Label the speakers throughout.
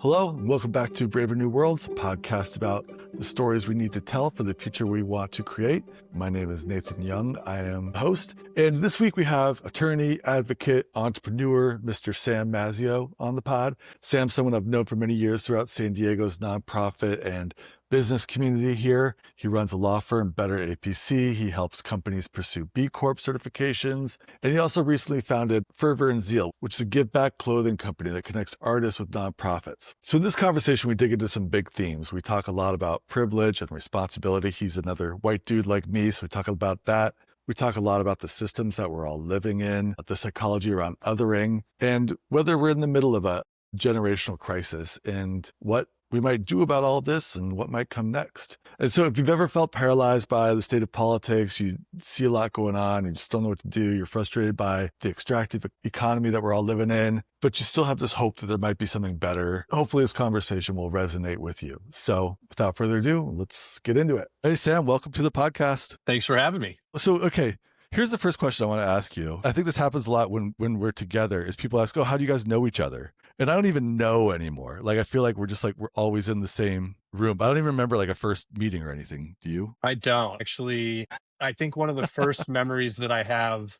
Speaker 1: Hello, and welcome back to Braver New Worlds, a podcast about the stories we need to tell for the future we want to create. My name is Nathan Young. I am the host. And this week we have attorney, advocate, entrepreneur, Mr. Sam Mazzeo on the pod. Sam's someone I've known for many years throughout San Diego's nonprofit and business community here. He runs a law firm, Better APC. He helps companies pursue B Corp certifications. And he also recently founded Fervor and Zeal, which is a give-back clothing company that connects artists with nonprofits. So in this conversation, we dig into some big themes. We talk a lot about privilege and responsibility. He's another white dude like me, so we talk about that. We talk a lot about the systems that we're all living in, the psychology around othering, and whether we're in the middle of a generational crisis and what we might do about all of this and what might come next. And so if you've ever felt paralyzed by the state of politics, you see a lot going on, you just don't know what to do, you're frustrated by the extractive economy that we're all living in, but you still have this hope that there might be something better, hopefully this conversation will resonate with you. So without further ado, let's get into it. Hey, Sam, welcome to the podcast.
Speaker 2: Thanks for having me.
Speaker 1: So, okay. Here's the first question I want to ask you. I think this happens a lot when we're together is people ask, oh, how do you guys know each other? And I don't even know anymore. Like, I feel like we're always in the same room. I don't even remember like a first meeting or anything. Do you?
Speaker 2: I don't. Actually, I think one of the first memories that I have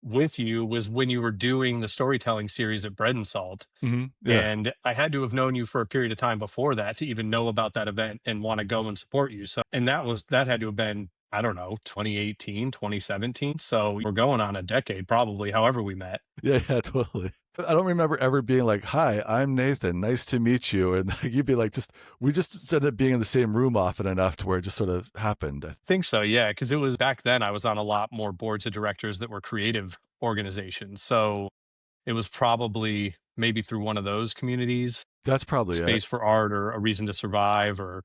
Speaker 2: with you was when you were doing the storytelling series at Bread and Salt.
Speaker 1: Mm-hmm. Yeah.
Speaker 2: And I had to have known you for a period of time before that to even know about that event and want to go and support you. So, and that had to have been, I don't know, 2018, 2017. So we're going on a decade, probably, however we met.
Speaker 1: Yeah, totally. I don't remember ever being like, hi, I'm Nathan. Nice to meet you. And you'd be like, we just ended up being in the same room often enough to where it just sort of happened.
Speaker 2: I think so, yeah. Because it was back then I was on a lot more boards of directors that were creative organizations. So it was probably maybe through one of those communities.
Speaker 1: That's probably
Speaker 2: Space
Speaker 1: it.
Speaker 2: for Art or A Reason to Survive or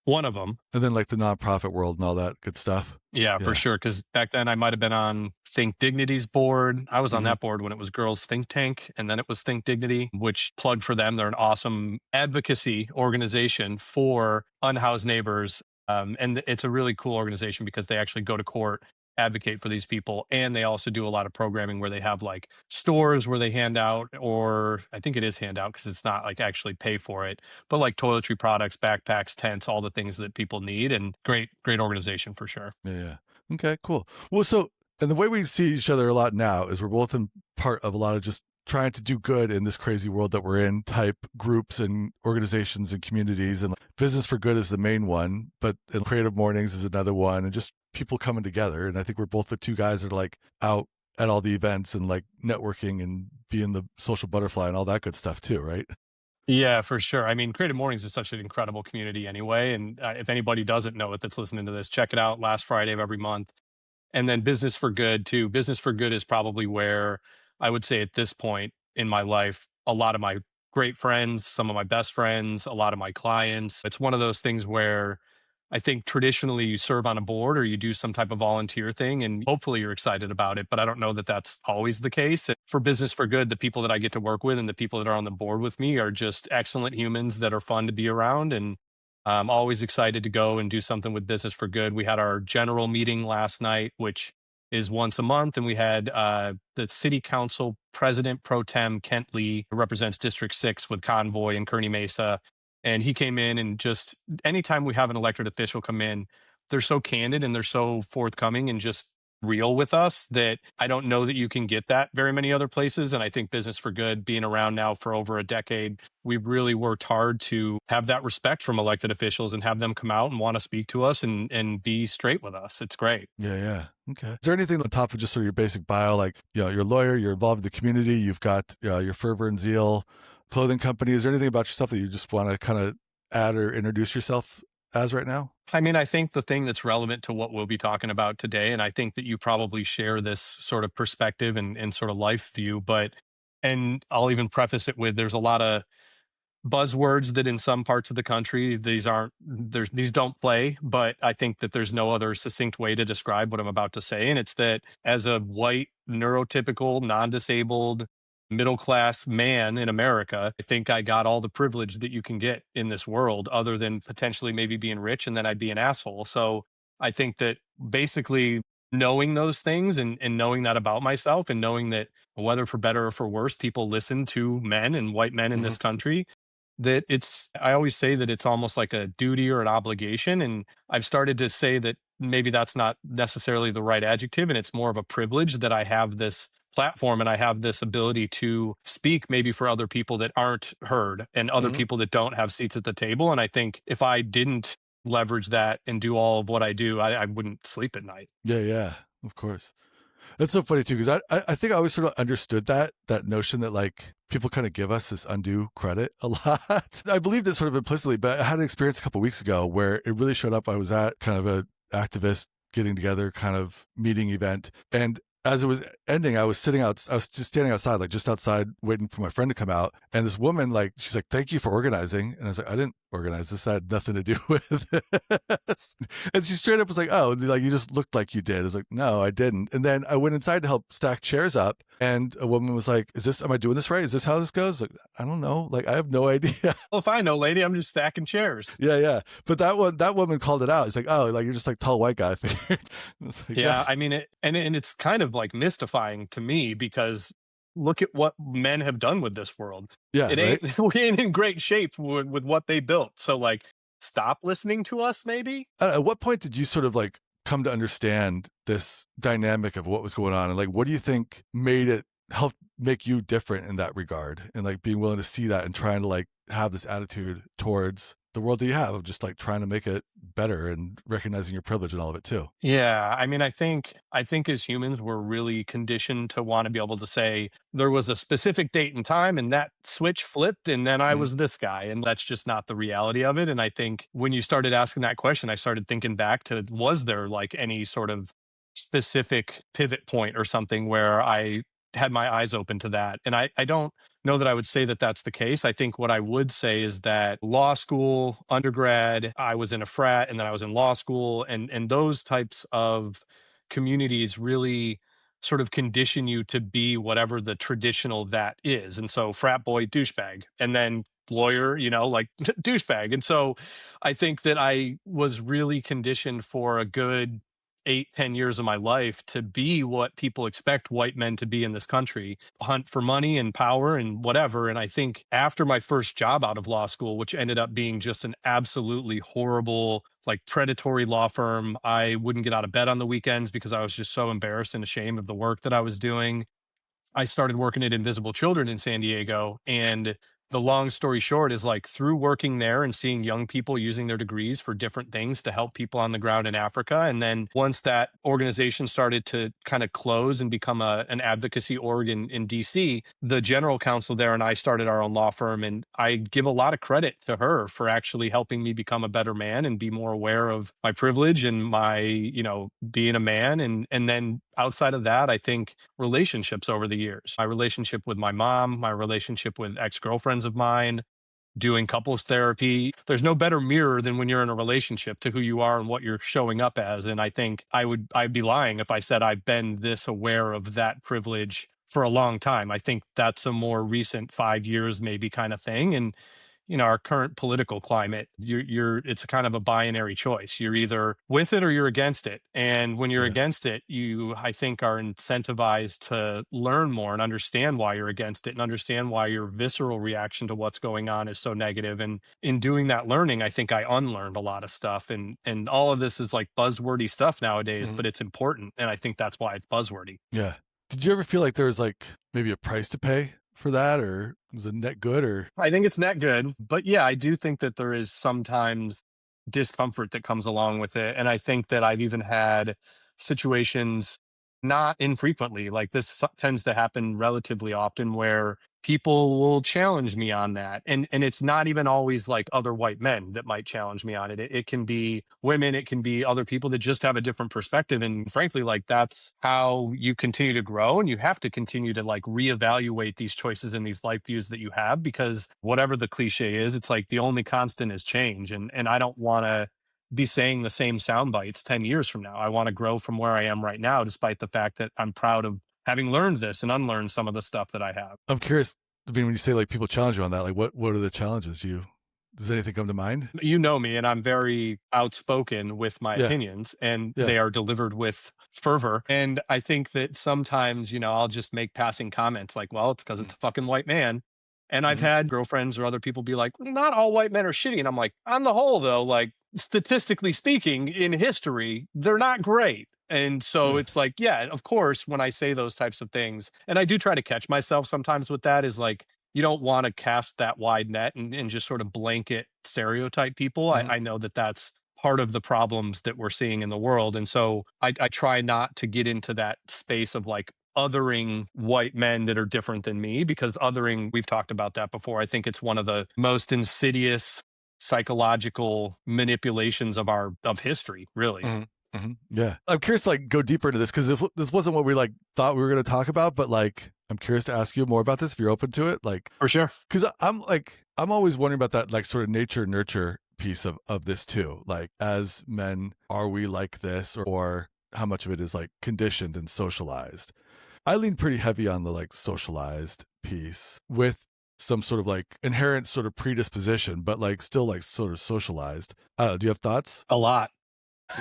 Speaker 2: one of them.
Speaker 1: And then like the nonprofit world and all that good stuff.
Speaker 2: Yeah, for sure. Because back then I might have been on Think Dignity's board. I was on that board when it was Girls Think Tank, and then it was Think Dignity, which plug for them. They're an awesome advocacy organization for unhoused neighbors. And it's a really cool organization because they actually go to court, advocate for these people. And they also do a lot of programming where they have like stores where they hand out, or I think it is hand out because it's not like actually pay for it, but like toiletry products, backpacks, tents, all the things that people need. And great organization for sure.
Speaker 1: Yeah. Okay, cool. Well, and the way we see each other a lot now is we're both in part of a lot of just trying to do good in this crazy world that we're in type groups and organizations and communities. And Business for Good is the main one, but Creative Mornings is another one, and just people coming together. And I think we're both the two guys that are like out at all the events and like networking and being the social butterfly and all that good stuff too, right?
Speaker 2: Yeah, for sure. I mean, Creative Mornings is such an incredible community anyway. And if anybody doesn't know it that's listening to this, check it out last Friday of every month. And then Business for Good too. Business for Good is probably where I would say at this point in my life, a lot of my great friends, some of my best friends, a lot of my clients. It's one of those things where I think traditionally you serve on a board or you do some type of volunteer thing and hopefully you're excited about it, but I don't know that that's always the case. For Business for Good, the people that I get to work with and the people that are on the board with me are just excellent humans that are fun to be around. And I'm always excited to go and do something with Business for Good. We had our general meeting last night, which is once a month. And we had the city council president pro tem, Kent Lee, who represents District 6 with Convoy and Kearney Mesa. And he came in and just anytime we have an elected official come in, they're so candid and they're so forthcoming and just real with us that I don't know that you can get that very many other places. And I think Business for Good, being around now for over a decade, we've really worked hard to have that respect from elected officials and have them come out and want to speak to us and be straight with us. It's great.
Speaker 1: Yeah. Okay. Is there anything on top of just sort of your basic bio, like, you're a lawyer, you're involved in the community, you've got your Fervor and Zeal clothing company. Is there anything about yourself that you just want to kind of add or introduce yourself as right now?
Speaker 2: I mean, I think the thing that's relevant to what we'll be talking about today, and I think that you probably share this sort of perspective and sort of life view, and I'll even preface it with there's a lot of buzzwords that in some parts of the country, these don't play, but I think that there's no other succinct way to describe what I'm about to say. And it's that as a white, neurotypical, non-disabled, middle-class man in America, I think I got all the privilege that you can get in this world other than potentially maybe being rich and then I'd be an asshole. So I think that basically knowing those things and knowing that about myself and knowing that whether for better or for worse, people listen to men and white men in this country, that I always say that it's almost like a duty or an obligation. And I've started to say that maybe that's not necessarily the right adjective. And it's more of a privilege that I have this platform and I have this ability to speak maybe for other people that aren't heard and other
Speaker 1: Hmm.
Speaker 2: people that don't have seats at the table. And I think if I didn't leverage that and do all of what I do, I wouldn't sleep at night.
Speaker 1: Yeah, yeah, of course. That's so funny too, because I think I always sort of understood that notion that like people kind of give us this undue credit a lot. I believed it sort of implicitly, but I had an experience a couple of weeks ago where it really showed up. I was at kind of a activist getting together kind of meeting event, and as it was ending, I was just standing outside, like just outside, waiting for my friend to come out. And this woman, like, she's like, "Thank you for organizing." And I was like, "I didn't organize this. I had nothing to do with this." And she straight up was like, "Oh, like you just looked like you did." I was like, "No, I didn't." And then I went inside to help stack chairs up, and a woman was like, am I doing this right? Is this how this goes?" Like, I don't know. Like, I have no idea.
Speaker 2: Well, if I know, lady, I'm just stacking chairs.
Speaker 1: Yeah, yeah. But that woman called it out. It's like, "Oh, like you're just like tall white guy." It's like,
Speaker 2: Yeah,
Speaker 1: yeah,
Speaker 2: I mean, and it's kind of like mystifying to me because look at what men have done with this world.
Speaker 1: yeah,
Speaker 2: It
Speaker 1: right.
Speaker 2: ain't we ain't in great shape with what they built. So like, stop listening to us, maybe.
Speaker 1: At what point did you sort of like come to understand this dynamic of what was going on, and like what do you think made it help make you different in that regard, and like being willing to see that and trying to like have this attitude towards the world that you have of just like trying to make it better and recognizing your privilege and all of it too.
Speaker 2: Yeah, I mean, I think as humans, we're really conditioned to want to be able to say there was a specific date and time, and that switch flipped, and then I
Speaker 1: Mm-hmm.
Speaker 2: was this guy, and that's just not the reality of it. And I think when you started asking that question, I started thinking back to was there like any sort of specific pivot point or something where I had my eyes open to that? And I don't know that I would say that that's the case. I think what I would say is that law school, undergrad, I was in a frat and then I was in law school, and those types of communities really sort of condition you to be whatever the traditional that is. And so frat boy, douchebag, and then lawyer, like douchebag. And so I think that I was really conditioned for a good 8, 10 years of my life to be what people expect white men to be in this country, hunt for money and power and whatever. And I think after my first job out of law school, which ended up being just an absolutely horrible, like predatory law firm, I wouldn't get out of bed on the weekends because I was just so embarrassed and ashamed of the work that I was doing. I started working at Invisible Children in San Diego. And the long story short is like through working there and seeing young people using their degrees for different things to help people on the ground in Africa. And then once that organization started to kind of close and become an advocacy org in DC, the general counsel there and I started our own law firm. And I give a lot of credit to her for actually helping me become a better man and be more aware of my privilege and my, being a man. And then outside of that, I think relationships over the years. My relationship with my mom, my relationship with ex-girlfriends of mine, doing couples therapy. There's no better mirror than when you're in a relationship to who you are and what you're showing up as. And I think I'd be lying if I said I've been this aware of that privilege for a long time. I think that's a more recent 5 years maybe kind of thing. And our current political climate, it's a kind of a binary choice. You're either with it or you're against it. And when you're
Speaker 1: Yeah.
Speaker 2: against it, I think, are incentivized to learn more and understand why you're against it and understand why your visceral reaction to what's going on is so negative. And in doing that learning, I think I unlearned a lot of stuff. And all of this is like buzzwordy stuff nowadays,
Speaker 1: Mhm.
Speaker 2: but it's important. And I think that's why it's buzzwordy.
Speaker 1: Yeah. Did you ever feel like there was like maybe a price to pay for that, or was it net good, or?
Speaker 2: I think it's net good. But yeah, I do think that there is sometimes discomfort that comes along with it. And I think that I've even had situations not infrequently, like this tends to happen relatively often, where people will challenge me on that. And it's not even always like other white men that might challenge me on it. It can be women, it can be other people that just have a different perspective. And frankly, like that's how you continue to grow. And you have to continue to like reevaluate these choices and these life views that you have, because whatever the cliche is, it's like the only constant is change. And I don't want to be saying the same sound bites 10 years from now. I want to grow from where I am right now, despite the fact that I'm proud of having learned this and unlearned some of the stuff that I have.
Speaker 1: I'm curious. I mean, when you say like people challenge you on that, like what are the challenges? Does anything come to mind?
Speaker 2: You know me, and I'm very outspoken with my
Speaker 1: Yeah.
Speaker 2: opinions, and
Speaker 1: Yeah.
Speaker 2: they are delivered with fervor. And I think that sometimes, I'll just make passing comments like, well, it's because
Speaker 1: Mm.
Speaker 2: it's a fucking white man. And I've
Speaker 1: Mhm.
Speaker 2: had girlfriends or other people be like, not all white men are shitty. And I'm like, on the whole, though, like statistically speaking, in history, they're not great. And so
Speaker 1: Yeah.
Speaker 2: it's like, yeah, of course, when I say those types of things, and I do try to catch myself sometimes with that, is like, you don't want to cast that wide net and just sort of blanket stereotype people.
Speaker 1: Mhm.
Speaker 2: I know that that's part of the problems that we're seeing in the world. And so I try not to get into that space of like othering white men that are different than me, because othering, we've talked about that before. I think it's one of the most insidious psychological manipulations of history, really.
Speaker 1: Mhm. Mhm. Yeah. I'm curious to like go deeper into this because this wasn't what we like thought we were going to talk about, but like I'm curious to ask you more about this if you're open to it. Like,
Speaker 2: For sure.
Speaker 1: because I'm always wondering about that like sort of nature nurture piece of this too. Like as men, are we like this, or how much of it is like conditioned and socialized? I lean pretty heavy on the like socialized piece with some sort of like inherent sort of predisposition, but like still like sort of socialized. Do you have thoughts?
Speaker 2: A lot.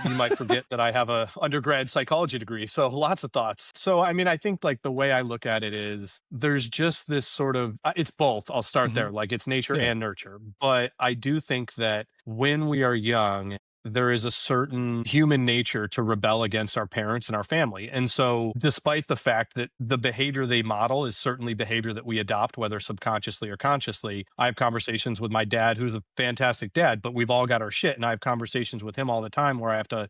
Speaker 2: You might forget that I have a undergrad psychology degree, so lots of thoughts. So, I mean, I think like the way I look at it is there's just this sort of it's both. I'll start
Speaker 1: Hmm.
Speaker 2: there, like it's nature
Speaker 1: Yeah.
Speaker 2: and nurture. But I do think that when we are young, there is a certain human nature to rebel against our parents and our family. And so, despite the fact that the behavior they model is certainly behavior that we adopt, whether subconsciously or consciously, I have conversations with my dad, who's a fantastic dad, but we've all got our shit. And I have conversations with him all the time where I have to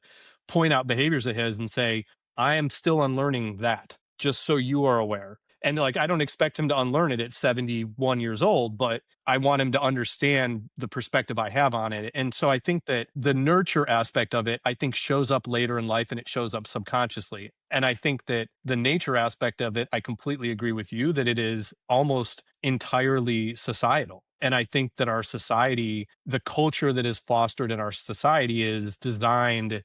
Speaker 2: point out behaviors of his and say, I am still unlearning that, just so you are aware. And like, I don't expect him to unlearn it at 71 years old, but I want him to understand the perspective I have on it. And so I think that the nurture aspect of it, I think shows up later in life and it shows up subconsciously. And I think that the nature aspect of it, I completely agree with you that it is almost entirely societal. And I think that our society, the culture that is fostered in our society is designed,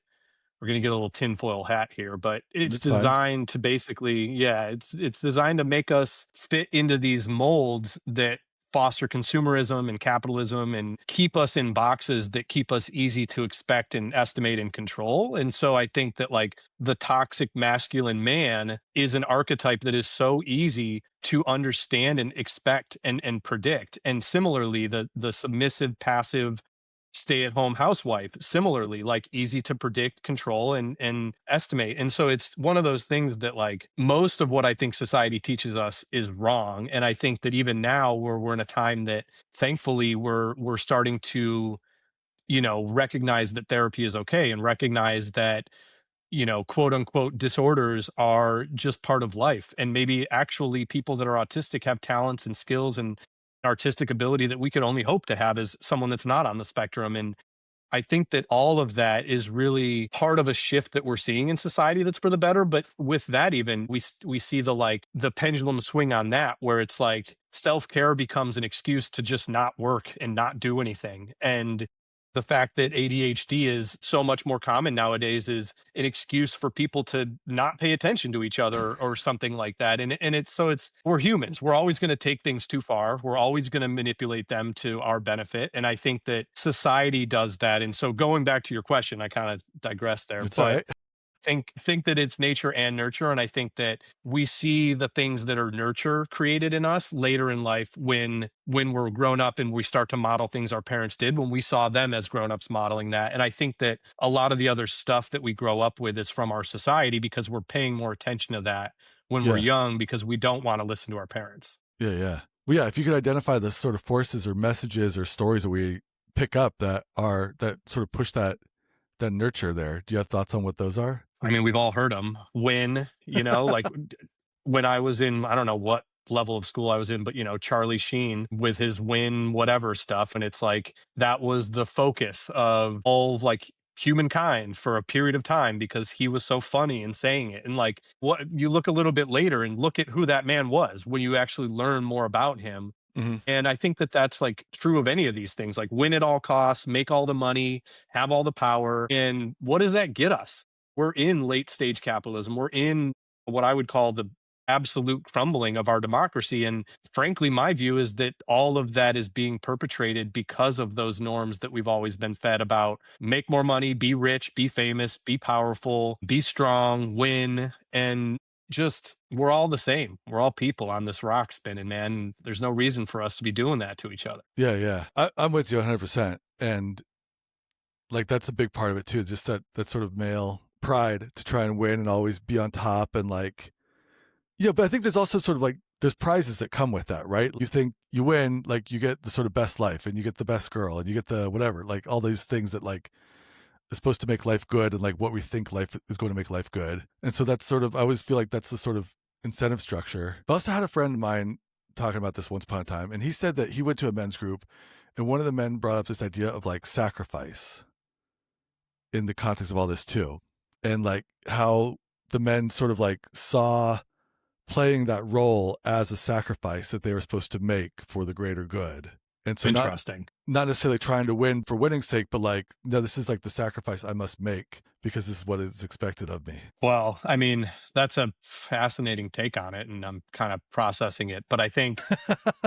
Speaker 2: we're going to get a little tinfoil hat here, but it's
Speaker 1: That's fine.
Speaker 2: designed to basically, yeah, it's designed to make us fit into these molds that foster consumerism and capitalism and keep us in boxes that keep us easy to expect and estimate and control. And so I think that like the toxic masculine man is an archetype that is so easy to understand and expect and predict. And similarly, the submissive, passive stay-at-home housewife, similarly, like easy to predict, control, and estimate. And so it's one of those things that like most of what I think society teaches us is wrong. And I think that even now where we're in a time that thankfully we're starting to, recognize that therapy is okay and recognize that, quote unquote disorders are just part of life. And maybe actually people that are autistic have talents and skills and artistic ability that we could only hope to have as someone that's not on the spectrum. And I think that all of that is really part of a shift that we're seeing in society that's for the better. But with that, even we see the pendulum swing on that, where it's like self care becomes an excuse to just not work and not do anything. And the fact that ADHD is so much more common nowadays is an excuse for people to not pay attention to each other or something like that. And it's we're humans. We're always going to take things too far. We're always going to manipulate them to our benefit. And I think that society does that. And so going back to your question, I kind of digressed there,
Speaker 1: It's all
Speaker 2: but
Speaker 1: right.
Speaker 2: think that it's nature and nurture. And I think that we see the things that are nurture created in us later in life when we're grown up and we start to model things our parents did when we saw them as grown-ups modeling that. And I think that a lot of the other stuff that we grow up with is from our society because we're paying more attention to that when we're
Speaker 1: Yeah.
Speaker 2: young because we don't want to listen to our parents.
Speaker 1: Yeah. Yeah. Well, yeah. If you could identify the sort of forces or messages or stories that we pick up that sort of push that nurture there, do you have thoughts on what those are?
Speaker 2: I mean, we've all heard them. When, like when I was in, I don't know what level of school I was in, but Charlie Sheen with his win whatever stuff. And it's like that was the focus of all like humankind for a period of time because he was so funny and saying it. And like what you look a little bit later and look at who that man was when you actually learn more about him.
Speaker 1: Hmm.
Speaker 2: And I think that that's like true of any of these things, like win at all costs, make all the money, have all the power. And what does that get us? We're in late stage capitalism. We're in what I would call the absolute crumbling of our democracy. And frankly, my view is that all of that is being perpetrated because of those norms that we've always been fed about make more money, be rich, be famous, be powerful, be strong, win. And we're all the same. We're all people on this rock spinning, man. There's no reason for us to be doing that to each other.
Speaker 1: Yeah, yeah. I'm with you 100%. And like that's a big part of it too, just that sort of male pride to try and win and always be on top and like, yeah, but I think there's also sort of like there's prizes that come with that, right? You think you win, like you get the sort of best life and you get the best girl and you get the whatever, like all these things that like is supposed to make life good and like what we think life is going to make life good. And so that's sort of, I always feel like that's the sort of incentive structure. I also had a friend of mine talking about this once upon a time, and he said that he went to a men's group and one of the men brought up this idea of like sacrifice in the context of all this too. And like how the men sort of like saw playing that role as a sacrifice that they were supposed to make for the greater good. And so
Speaker 2: Interesting.
Speaker 1: not necessarily trying to win for winning's sake, but like, no, this is like the sacrifice I must make because this is what is expected of me.
Speaker 2: Well, I mean, that's a fascinating take on it, and I'm kind of processing it. But I think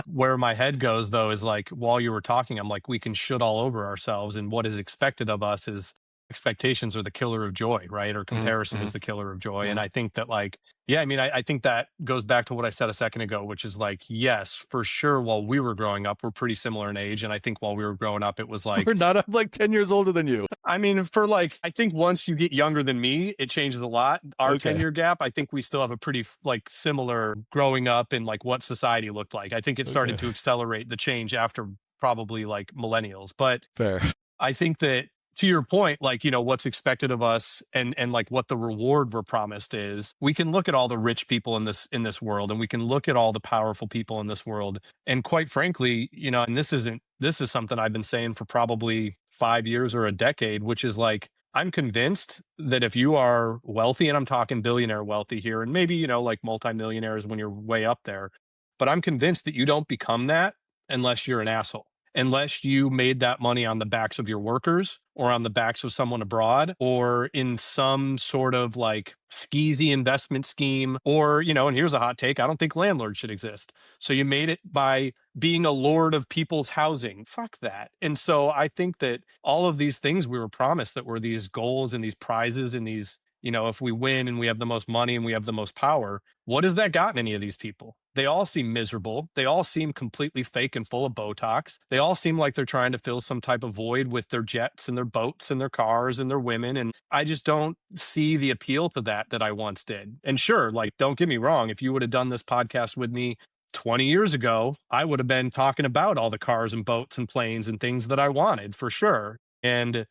Speaker 2: where my head goes, though, is like while you were talking, I'm like, we can should all over ourselves, and what is expected of us is expectations are the killer of joy, right? Or comparison is the killer of joy. And I think that, like, yeah, I mean, I think that goes back to what I said a second ago, which is like, yes, for sure, while we were growing up, we're pretty similar in age. And I think while we were growing up, it was like,
Speaker 1: We're not, I'm like 10 years older than you.
Speaker 2: I mean, for like, I think once you get younger than me, it changes a lot. Our
Speaker 1: Okay.
Speaker 2: 10-year gap, I think we still have a pretty like similar growing up and like what society looked like. I think it started to accelerate the change after probably like millennials. But
Speaker 1: Fair.
Speaker 2: I think that to your point, like, you know, what's expected of us and like what the reward we're promised is, we can look at all the rich people in this world, and we can look at all the powerful people in this world. And quite frankly, you know, and this is something I've been saying for probably 5 years or a decade, which is like, I'm convinced that if you are wealthy, and I'm talking billionaire wealthy here, and maybe, you know, like multimillionaires when you're way up there, but I'm convinced that you don't become that unless you're an asshole, unless you made that money on the backs of your workers or on the backs of someone abroad or in some sort of like skeezy investment scheme, or, you know, and here's a hot take, I don't think landlords should exist. So you made it by being a lord of people's housing. Fuck that. And so I think that all of these things we were promised that were these goals and these prizes and these, you know, if we win and we have the most money and we have the most power, what has that gotten any of these people? They all seem miserable. They all seem completely fake and full of Botox. They all seem like they're trying to fill some type of void with their jets and their boats and their cars and their women. And I just don't see the appeal to that I once did. And sure, like, don't get me wrong. If you would have done this podcast with me 20 years ago, I would have been talking about all the cars and boats and planes and things that I wanted for sure. And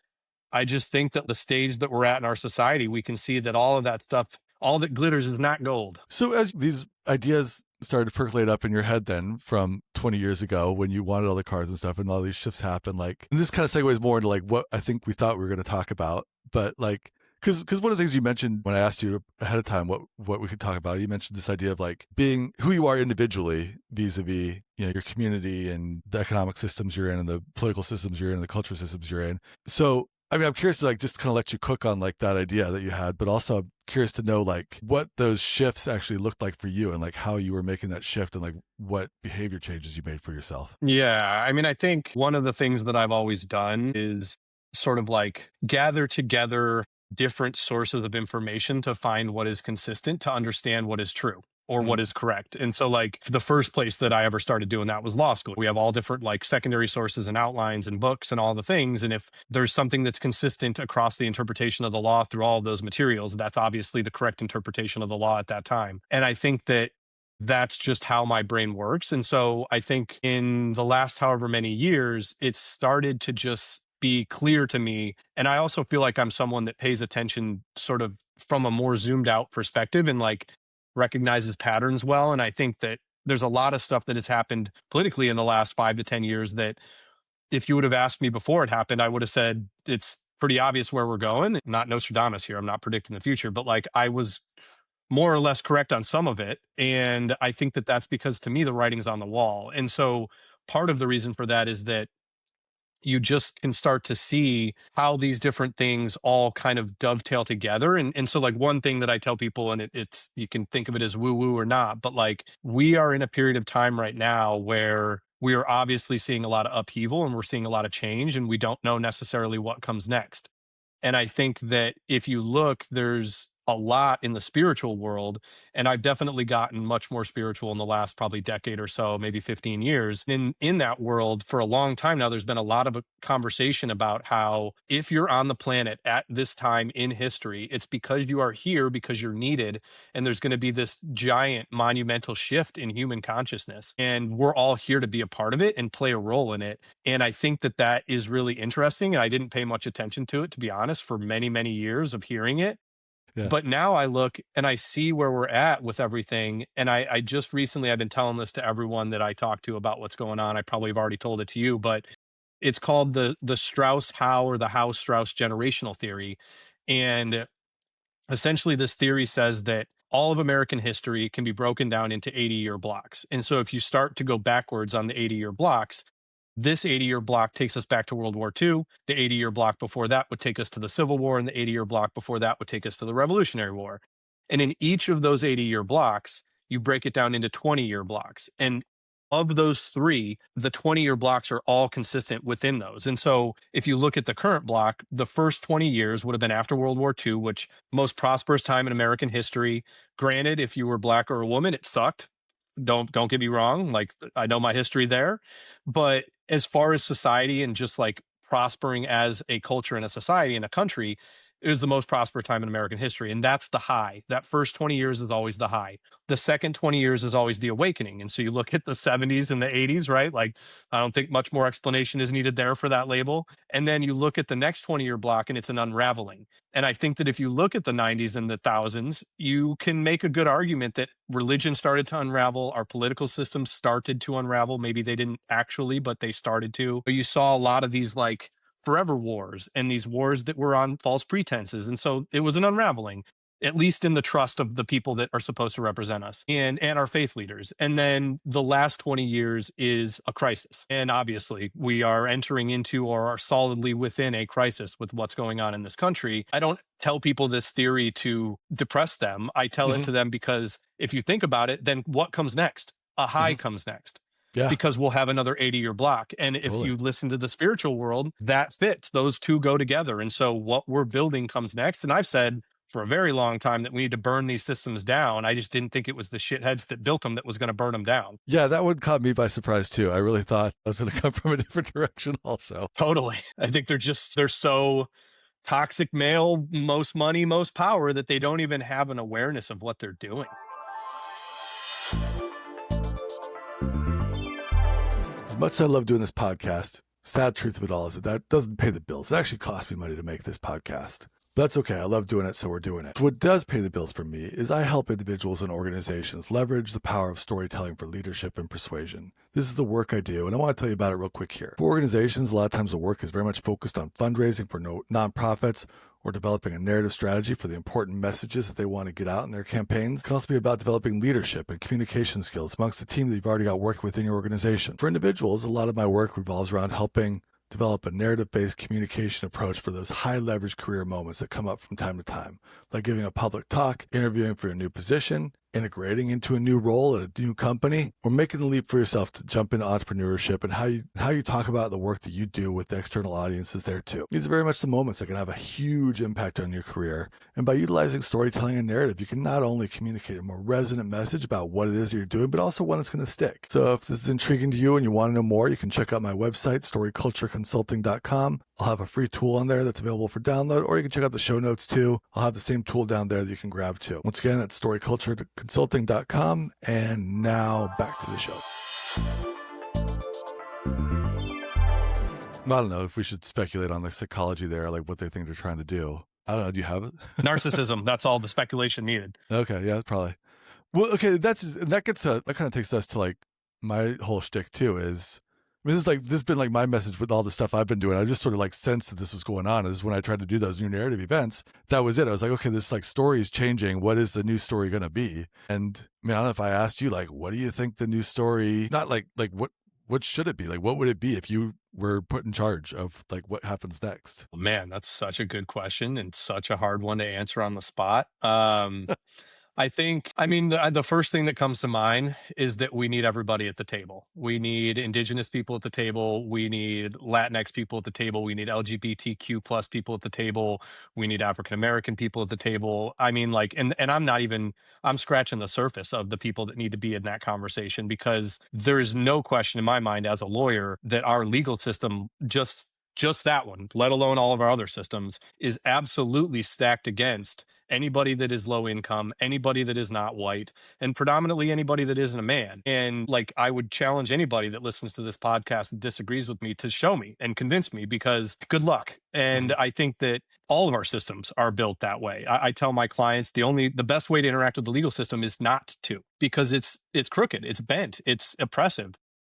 Speaker 2: I just think that the stage that we're at in our society, we can see that all of that stuff, all that glitters is not gold.
Speaker 1: So as these ideas started to percolate up in your head then from 20 years ago when you wanted all the cars and stuff and all these shifts happen, like, and this kind of segues more into like what I think we thought we were going to talk about, but like, because one of the things you mentioned when I asked you ahead of time what we could talk about, you mentioned this idea of like being who you are individually vis-a-vis, you know, your community and the economic systems you're in and the political systems you're in and the cultural systems you're in. So I mean, I'm curious to like just kind of let you cook on like that idea that you had, but also I'm curious to know like what those shifts actually looked like for you and like how you were making that shift and like what behavior changes you made for yourself.
Speaker 2: Yeah. I mean, I think one of the things that I've always done is sort of like gather together different sources of information to find what is consistent, to understand what is true or what is correct. And so like the first place that I ever started doing that was law school. We have all different like secondary sources and outlines and books and all the things. And if there's something that's consistent across the interpretation of the law through all of those materials, that's obviously the correct interpretation of the law at that time. And I think that that's just how my brain works. And so I think in the last however many years, it's started to just be clear to me. And I also feel like I'm someone that pays attention sort of from a more zoomed out perspective and like recognizes patterns well. And I think that there's a lot of stuff that has happened politically in the last 5 to 10 years that if you would have asked me before it happened, I would have said it's pretty obvious where we're going. Not Nostradamus here. I'm not predicting the future, but like I was more or less correct on some of it. And I think that that's because to me, the writing's on the wall. And so part of the reason for that is that you just can start to see how these different things all kind of dovetail together. And so like one thing that I tell people, and it's, you can think of it as woo woo or not, but like we are in a period of time right now where we are obviously seeing a lot of upheaval and we're seeing a lot of change and we don't know necessarily what comes next. And I think that if you look, there's a lot in the spiritual world. And I've definitely gotten much more spiritual in the last probably decade or so, maybe 15 years. In that world, for a long time now, there's been a lot of a conversation about how if you're on the planet at this time in history, it's because you are here because you're needed. And there's going to be this giant monumental shift in human consciousness. And we're all here to be a part of it and play a role in it. And I think that that is really interesting. And I didn't pay much attention to it, to be honest, for many, many years of hearing it.
Speaker 1: Yeah.
Speaker 2: But now I look and I see where we're at with everything. And I just recently, I've been telling this to everyone that I talk to about what's going on. I probably have already told it to you, but it's called the Strauss Howe, or the Howe Strauss generational theory. And essentially, this theory says that all of American history can be broken down into 80-year blocks. And so if you start to go backwards on the 80-year blocks, this 80-year block takes us back to World War II. The 80-year block before that would take us to the Civil War, and the 80-year block before that would take us to the Revolutionary War. And in each of those 80-year blocks, you break it down into 20-year blocks. And of those three, the 20-year blocks are all consistent within those. And so if you look at the current block, the first 20 years would have been after World War II, which most prosperous time in American history. Granted, if you were Black or a woman, it sucked. Don't get me wrong. Like, I know my history there. But as far as society and just like prospering as a culture and a society and a country, it was the most prosperous time in American history. And that's the high. That first 20 years is always the high. The second 20 years is always the awakening. And so you look at the 70s and the 80s, right? Like, I don't think much more explanation is needed there for that label. And then you look at the next 20-year block and it's an unraveling. And I think that if you look at the 90s and the thousands, you can make a good argument that religion started to unravel, our political system started to unravel. Maybe they didn't actually, but they started to. But you saw a lot of these like forever wars and these wars that were on false pretenses. And so it was an unraveling, at least in the trust of the people that are supposed to represent us and our faith leaders. And then the last 20 years is a crisis. And obviously we are entering into, or are solidly within, a crisis with what's going on in this country. I don't tell people this theory to depress them. I tell it to them because if you think about it, then what comes next? A high comes next.
Speaker 1: Yeah.
Speaker 2: Because we'll have another 80-year block. And if you listen to the spiritual world, that fits. Those two go together. And so what we're building comes next. And I've said for a very long time that we need to burn these systems down. I just didn't think it was the shitheads that built them that was going to burn them down.
Speaker 1: Yeah, that one caught me by surprise too. I really thought I was going to come from a different direction also.
Speaker 2: Totally. I think they're so toxic male, most money, most power, that they don't even have an awareness of what they're doing.
Speaker 1: As much as I love doing this podcast, sad truth of it all is that doesn't pay the bills. It actually costs me money to make this podcast. But that's okay. I love doing it, so we're doing it. What does pay the bills for me is I help individuals and organizations leverage the power of storytelling for leadership and persuasion. This is the work I do, and I want to tell you about it real quick here. For organizations, a lot of times the work is very much focused on fundraising for nonprofits, or developing a narrative strategy for the important messages that they want to get out in their campaigns. It can also be about developing leadership and communication skills amongst the team that you've already got working within your organization. For individuals, a lot of my work revolves around helping develop a narrative-based communication approach for those high-leverage career moments that come up from time to time, like giving a public talk, interviewing for a new position, integrating into a new role at a new company, or making the leap for yourself to jump into entrepreneurship, and how you talk about the work that you do with the external audiences there too. These are very much the moments that can have a huge impact on your career. And by utilizing storytelling and narrative, you can not only communicate a more resonant message about what it is that you're doing, but also one that's going to stick. So if this is intriguing to you and you want to know more, you can check out my website, storycultureconsulting.com. I'll have a free tool on there that's available for download, or you can check out the show notes too. I'll have the same tool down there that you can grab too. Once again, that's storycultureconsulting.com. And now back to the show. I don't know if we should speculate on the psychology there, like what they think they're trying to do. I don't know. Do you have it?
Speaker 2: Narcissism. That's all the speculation needed.
Speaker 1: Okay. Yeah, probably. Well, okay. That kind of takes us to like my whole shtick too is, I mean, this has been like my message with all the stuff I've been doing. I just sort of like sensed that this was going on. Is when I tried to do those new narrative events, that was it. I was like, okay, this like story is changing. What is the new story going to be? And I mean, I don't know if I asked you, like, what do you think the new story, not like what should it be? Like, what would it be if you were put in charge of like what happens next?
Speaker 2: Man, that's such a good question and such a hard one to answer on the spot. The first thing that comes to mind is that we need everybody at the table. We need Indigenous people at the table. We need Latinx people at the table. We need LGBTQ plus people at the table. We need African American people at the table. And I'm scratching the surface of the people that need to be in that conversation, because there's no question in my mind as a lawyer that our legal system, just that one, let alone all of our other systems, is absolutely stacked against anybody that is low income, anybody that is not white, and predominantly anybody that isn't a man. And like, I would challenge anybody that listens to this podcast and disagrees with me to show me and convince me, because good luck. And I think that all of our systems are built that way. I tell my clients the best way to interact with the legal system is not to, because it's crooked, it's bent, it's oppressive.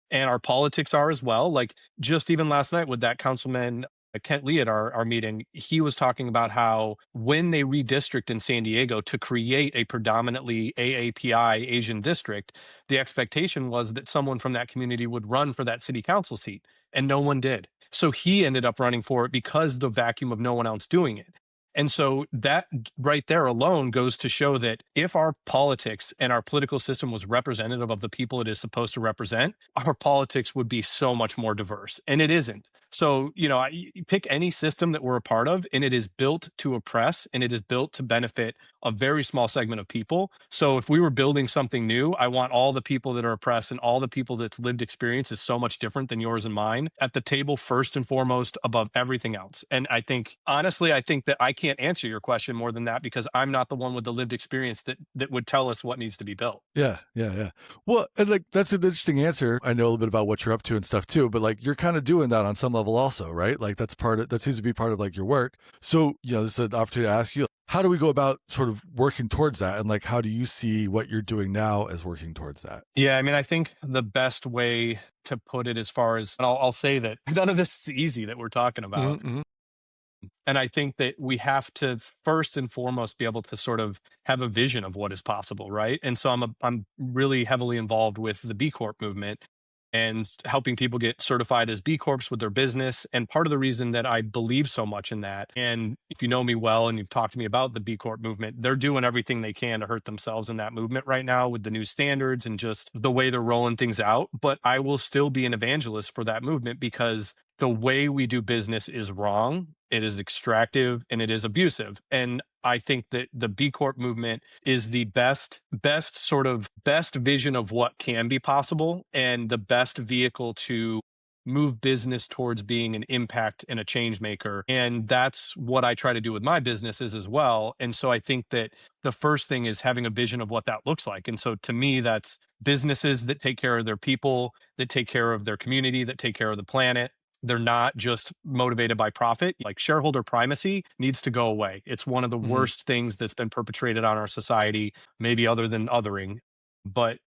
Speaker 2: And our politics are as well. Like, just even last night with that councilman Kent Lee at our meeting, he was talking about how when they redistrict in San Diego to create a predominantly AAPI Asian district, the expectation was that someone from that community would run for that city council seat, and no one did. So he ended up running for it because of the vacuum of no one else doing it. And so that right there alone goes to show that if our politics and our political system was representative of the people it is supposed to represent, our politics would be so much more diverse. And it isn't. So, you pick any system that we're a part of, and it is built to oppress, and it is built to benefit a very small segment of people. So if we were building something new, I want all the people that are oppressed and all the people that's lived experience is so much different than yours and mine at the table, first and foremost, above everything else. And honestly, I think that I can't answer your question more than that, because I'm not the one with the lived experience that would tell us what needs to be built.
Speaker 1: Yeah. Well, and like, that's an interesting answer. I know a little bit about what you're up to and stuff too, but like, you're kind of doing that on some level also, right? Like, that seems to be part of like your work. So, this is an opportunity to ask you, how do we go about sort of working towards that? And like, how do you see what you're doing now as working towards that?
Speaker 2: Yeah, I think the best way to put it, as far as, and I'll say that none of this is easy that we're talking about.
Speaker 1: Mm-hmm.
Speaker 2: And I think that we have to first and foremost be able to sort of have a vision of what is possible, right? And so I'm really heavily involved with the B Corp movement and helping people get certified as B Corps with their business. And part of the reason that I believe so much in that, and if you know me well and you've talked to me about the B Corp movement, they're doing everything they can to hurt themselves in that movement right now with the new standards and just the way they're rolling things out. But I will still be an evangelist for that movement, because the way we do business is wrong. It is extractive and it is abusive. And I think that the B Corp movement is the best vision of what can be possible, and the best vehicle to move business towards being an impact and a change maker. And that's what I try to do with my businesses as well. And so I think that the first thing is having a vision of what that looks like. And so to me, that's businesses that take care of their people, that take care of their community, that take care of the planet. They're not just motivated by profit. Like, shareholder primacy needs to go away. It's one of the worst things that's been perpetrated on our society, maybe other than othering, but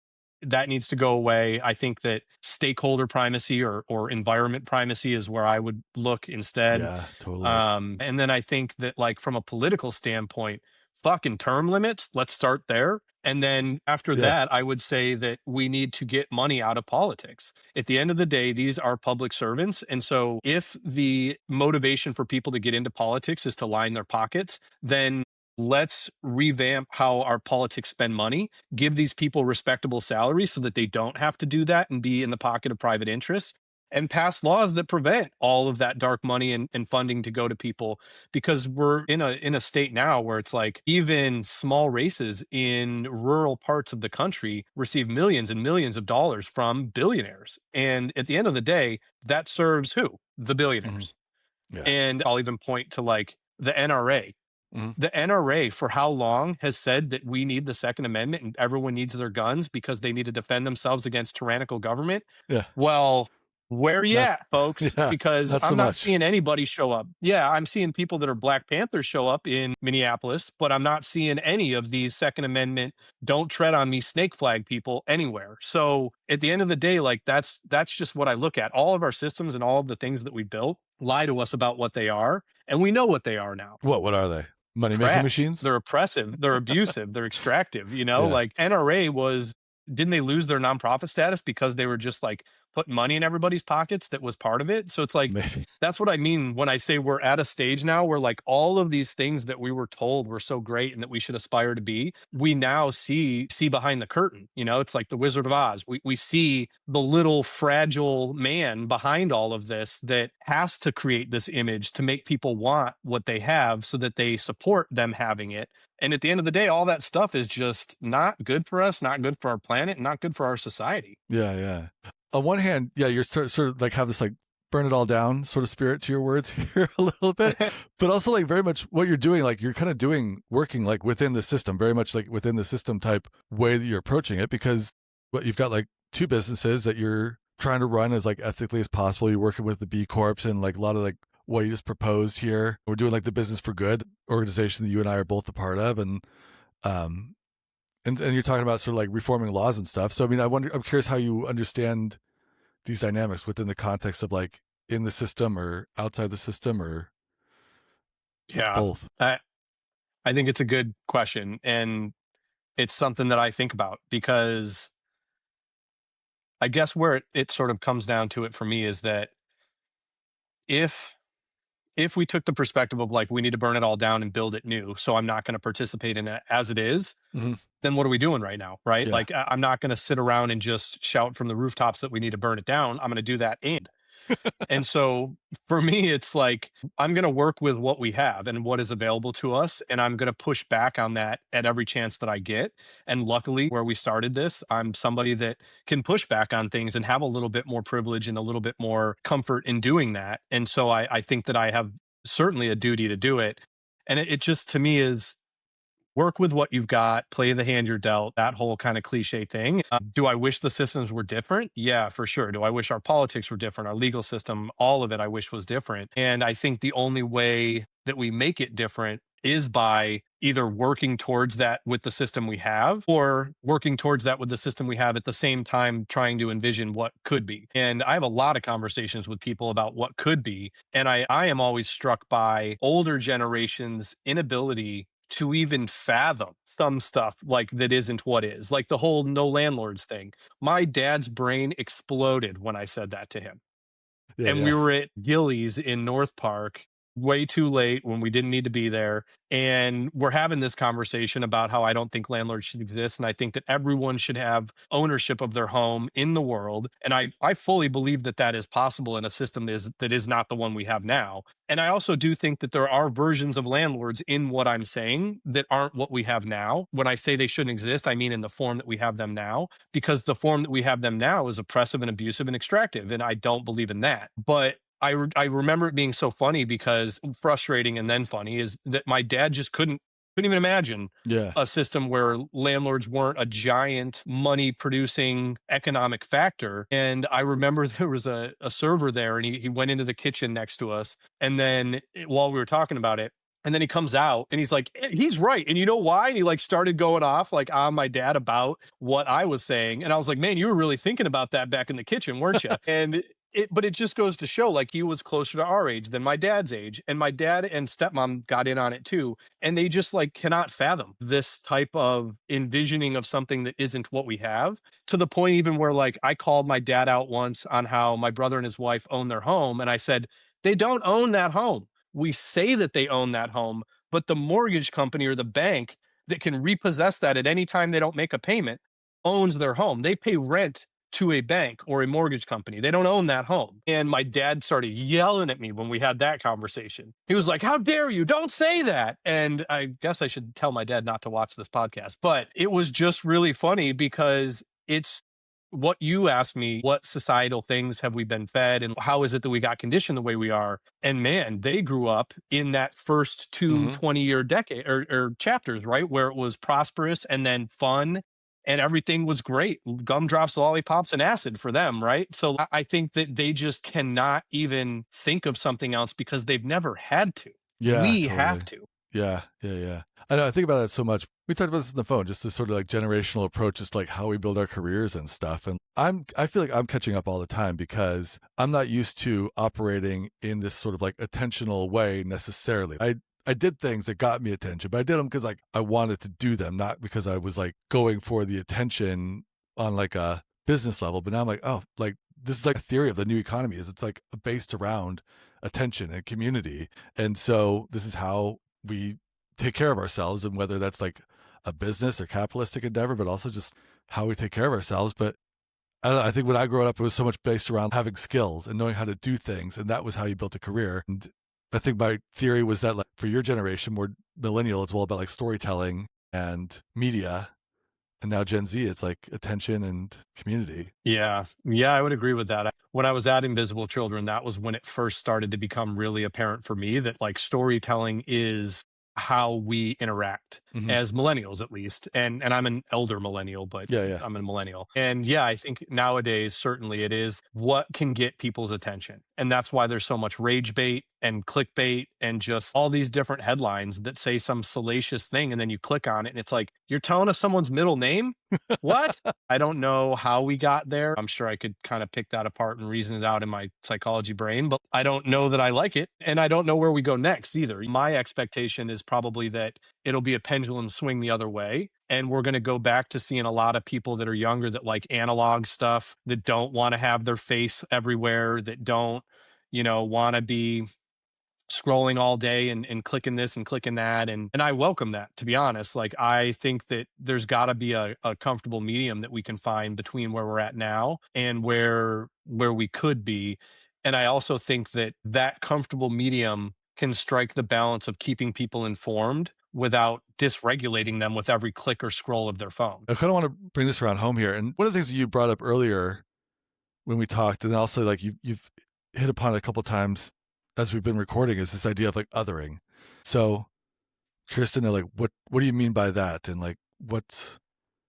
Speaker 2: that needs to go away. I think that stakeholder primacy or environment primacy is where I would look instead.
Speaker 1: Yeah, totally.
Speaker 2: And then I think that, like, from a political standpoint, fucking term limits, let's start there. And then after that, I would say that we need to get money out of politics. At the end of the day, these are public servants. And so if the motivation for people to get into politics is to line their pockets, then let's revamp how our politics spend money, give these people respectable salaries so that they don't have to do that and be in the pocket of private interests, and pass laws that prevent all of that dark money and funding to go to people. Because we're in a state now where it's like, even small races in rural parts of the country receive millions and millions of dollars from billionaires. And at the end of the day, that serves who? The billionaires.
Speaker 1: Yeah.
Speaker 2: And I'll even point to, like, the NRA. The NRA, for how long, has said that we need the Second Amendment and everyone needs their guns because they need to defend themselves against tyrannical government.
Speaker 1: Yeah.
Speaker 2: Well, where are you at, folks?
Speaker 1: Yeah,
Speaker 2: because I'm not seeing anybody show up. Yeah, I'm seeing people that are Black Panthers show up in Minneapolis, but I'm not seeing any of these Second Amendment, don't tread on me snake flag people anywhere. So at the end of the day, like, that's just what I look at. All of our systems and all of the things that we built lie to us about what they are, and we know what they are now.
Speaker 1: What are they? Money-making machines?
Speaker 2: They're oppressive. They're abusive. They're extractive. Like, NRA was didn't they lose their nonprofit status because they were just like putting money in everybody's pockets that was part of it? So it's like,
Speaker 1: Maybe.
Speaker 2: that's what I mean when I say we're at a stage now where like all of these things that we were told were so great and that we should aspire to be, we now see behind the curtain. You know, it's like the Wizard of Oz. We see the little fragile man behind all of this that has to create this image to make people want what they have so that they support them having it. And at the end of the day, all that stuff is just not good for us, not good for our planet, not good for our society.
Speaker 1: Yeah, yeah. On one hand, yeah, you're sort of like have this like burn it all down sort of spirit to your words here a little bit, but also like very much what you're doing, like you're kind of working like within the system, very much like within the system type way that you're approaching it, because what you've got like two businesses that you're trying to run as like ethically as possible. You're working with the B Corps and like a lot of like what you just proposed here. We're doing like the Business for Good organization that you and I are both a part of, um, and you're talking about sort of like reforming laws and stuff. So I mean, I'm curious how you understand these dynamics within the context of like in the system or outside the system or
Speaker 2: Yeah.
Speaker 1: both.
Speaker 2: I think it's a good question. And it's something that I think about because I guess where it sort of comes down to it for me is that if we took the perspective of like we need to burn it all down and build it new, so I'm not going to participate in it as it is,
Speaker 1: Mm-hmm.
Speaker 2: then what are we doing right now, right?
Speaker 1: Yeah.
Speaker 2: Like I'm not going to sit around and just shout from the rooftops that we need to burn it down. I'm going to do that and so for me, it's like I'm going to work with what we have and what is available to us. And I'm going to push back on that at every chance that I get. And luckily, where we started this, I'm somebody that can push back on things and have a little bit more privilege and a little bit more comfort in doing that. And so I think that I have certainly a duty to do it. And it just to me is work with what you've got, play the hand you're dealt, that whole kind of cliche thing. Do I wish the systems were different? Yeah, for sure. Do I wish our politics were different, our legal system, all of it I wish was different. And I think the only way that we make it different is by either working towards that with the system we have or working towards that with the system we have at the same time trying to envision what could be. And I have a lot of conversations with people about what could be. And I am always struck by older generations' inability to even fathom some stuff like that isn't what is, like the whole no landlords thing. My dad's brain exploded when I said that to him.
Speaker 1: Yeah,
Speaker 2: And
Speaker 1: yeah.
Speaker 2: we were at Gillies in North Park way too late when we didn't need to be there. And we're having this conversation about how I don't think landlords should exist. And I think that everyone should have ownership of their home in the world. And I fully believe that that is possible in a system that is not the one we have now. And I also do think that there are versions of landlords in what I'm saying that aren't what we have now. When I say they shouldn't exist, I mean in the form that we have them now, because the form that we have them now is oppressive and abusive and extractive. And I don't believe in that. But I remember it being so funny because frustrating and then funny is that my dad just couldn't even imagine
Speaker 1: Yeah.
Speaker 2: a system where landlords weren't a giant money producing economic factor. And I remember there was a server there and he went into the kitchen next to us. And then while we were talking about it, and then he comes out and he's like, he's right. And you know why? And he like started going off like on my dad about what I was saying. And I was like, man, you were really thinking about that back in the kitchen, weren't you? But it just goes to show like he was closer to our age than my dad's age. And my dad and stepmom got in on it too. And they just like cannot fathom this type of envisioning of something that isn't what we have, to the point even where like I called my dad out once on how my brother and his wife own their home. And I said, they don't own that home. We say that they own that home, but the mortgage company or the bank that can repossess that at any time they don't make a payment owns their home. They pay rent to a bank or a mortgage company. They don't own that home. And my dad started yelling at me when we had that conversation. He was like, how dare you? Don't say that. And I guess I should tell my dad not to watch this podcast. But it was just really funny because it's what you asked me, what societal things have we been fed and how is it that we got conditioned the way we are? And man, they grew up in that first two 20-year decade or chapters, right? Where it was prosperous and then fun and everything was great. Gumdrops, lollipops, and acid for them, right? So I think that they just cannot even think of something else because they've never had to.
Speaker 1: Yeah.
Speaker 2: We
Speaker 1: Totally.
Speaker 2: have to.
Speaker 1: Yeah. I know. I think about that so much. We talked about this on the phone, just this sort of like generational approach, just like how we build our careers and stuff. And I feel like I'm catching up all the time because I'm not used to operating in this sort of like attentional way necessarily. I did things that got me attention, but I did them because like I wanted to do them, not because I was like going for the attention on like a business level, but now I'm like, oh, like this is like a theory of the new economy is it's like based around attention and community. And so this is how we take care of ourselves, and whether that's like a business or capitalistic endeavor, but also just how we take care of ourselves. But I think when I grew up, it was so much based around having skills and knowing how to do things. And that was how you built a career. And I think my theory was that like for your generation, more millennial, it's all about like storytelling and media. And now Gen Z, it's like attention and community.
Speaker 2: Yeah. Yeah, I would agree with that. When I was at Invisible Children, that was when it first started to become really apparent for me that like storytelling is how we interact
Speaker 1: Mm-hmm.
Speaker 2: as millennials, at least. And I'm an elder millennial, but
Speaker 1: Yeah.
Speaker 2: I'm a millennial. And yeah, I think nowadays certainly it is what can get people's attention. And that's why there's so much rage bait and clickbait and just all these different headlines that say some salacious thing, and then you click on it and it's like, you're telling us someone's middle name? What? I don't know how we got there. I'm sure I could kind of pick that apart and reason it out in my psychology brain, but I don't know that I like it. And I don't know where we go next either. My expectation is probably that it'll be a pendulum swing the other way. And we're going to go back to seeing a lot of people that are younger that like analog stuff, that don't want to have their face everywhere, that don't, want to be scrolling all day and clicking this and clicking that. And I welcome that, to be honest. Like, I think that there's got to be a comfortable medium that we can find between where we're at now and where we could be. And I also think that that comfortable medium can strike the balance of keeping people informed without dysregulating them with every click or scroll of their phone.
Speaker 1: I kind of want to bring this around home here. And one of the things that you brought up earlier when we talked, and also like you've hit upon it a couple of times as we've been recording, is this idea of like othering. So curious to know, like, what do you mean by that? And like,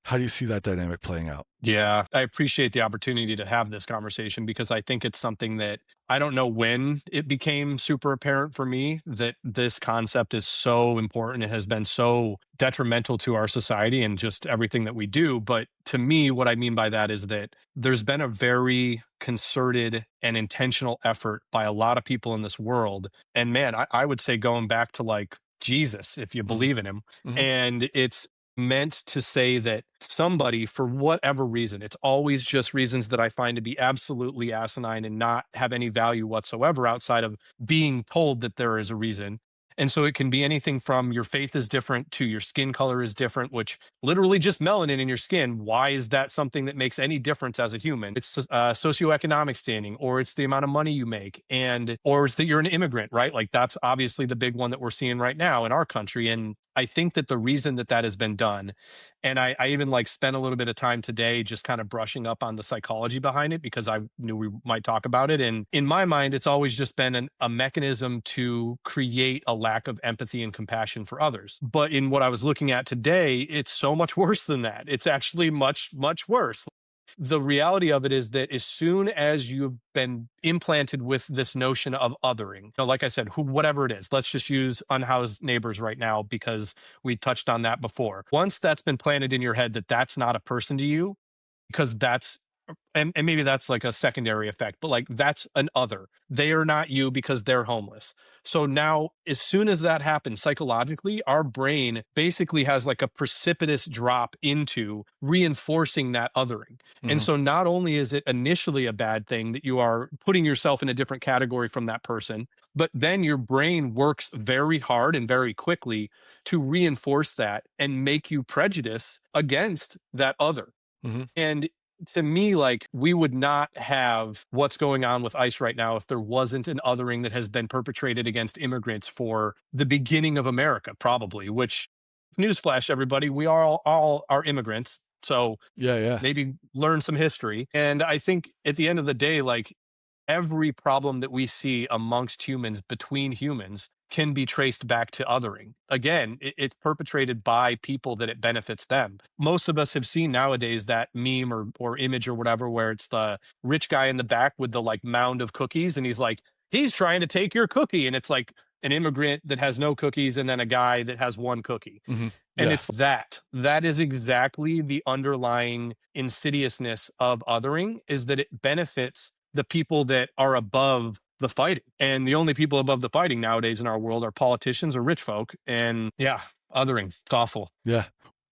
Speaker 1: how do you see that dynamic playing out?
Speaker 2: Yeah, I appreciate the opportunity to have this conversation because I think it's something that I don't know when it became super apparent for me that this concept is so important. It has been so detrimental to our society and just everything that we do. But to me, what I mean by that is that there's been a very concerted and intentional effort by a lot of people in this world. And man, I would say going back to like Jesus, if you believe in him.
Speaker 1: Mm-hmm.
Speaker 2: And it's meant to say that somebody, for whatever reason, it's always just reasons that I find to be absolutely asinine and not have any value whatsoever outside of being told that there is a reason. And so it can be anything from your faith is different to your skin color is different, which literally just melanin in your skin. Why is that something that makes any difference as a human? It's socioeconomic standing, or it's the amount of money you make, or it's that you're an immigrant, right? Like that's obviously the big one that we're seeing right now in our country. And I think that the reason that that has been done, and I even like spent a little bit of time today just kind of brushing up on the psychology behind it because I knew we might talk about it. And in my mind, it's always just been a mechanism to create a lack of empathy and compassion for others. But in what I was looking at today, it's so much worse than that. It's actually much, much worse. The reality of it is that as soon as you've been implanted with this notion of othering, like I said, whatever it is, let's just use unhoused neighbors right now because we touched on that before. Once that's been planted in your head that that's not a person to you, because that's and maybe that's like a secondary effect, but like that's an other. They are not you because they're homeless. So now, as soon as that happens psychologically, our brain basically has like a precipitous drop into reinforcing that othering. And so not only is it initially a bad thing that you are putting yourself in a different category from that person, but then your brain works very hard and very quickly to reinforce that and make you prejudice against that other.
Speaker 1: Mm-hmm.
Speaker 2: And to me, like we would not have what's going on with ICE right now if there wasn't an othering that has been perpetrated against immigrants for the beginning of America, probably, which newsflash, everybody, we all are immigrants. So
Speaker 1: Yeah.
Speaker 2: maybe learn some history. And I think at the end of the day, like every problem that we see amongst humans, between humans, can be traced back to othering. Again, it's perpetrated by people that it benefits them. Most of us have seen nowadays that meme or image or whatever, where it's the rich guy in the back with the like mound of cookies. And he's like, he's trying to take your cookie. And it's like an immigrant that has no cookies and then a guy that has one cookie.
Speaker 1: Mm-hmm.
Speaker 2: And it's that is exactly the underlying insidiousness of othering, is that it benefits the people that are above the fighting. And the only people above the fighting nowadays in our world are politicians or rich folk. And yeah, othering, it's awful.
Speaker 1: Yeah.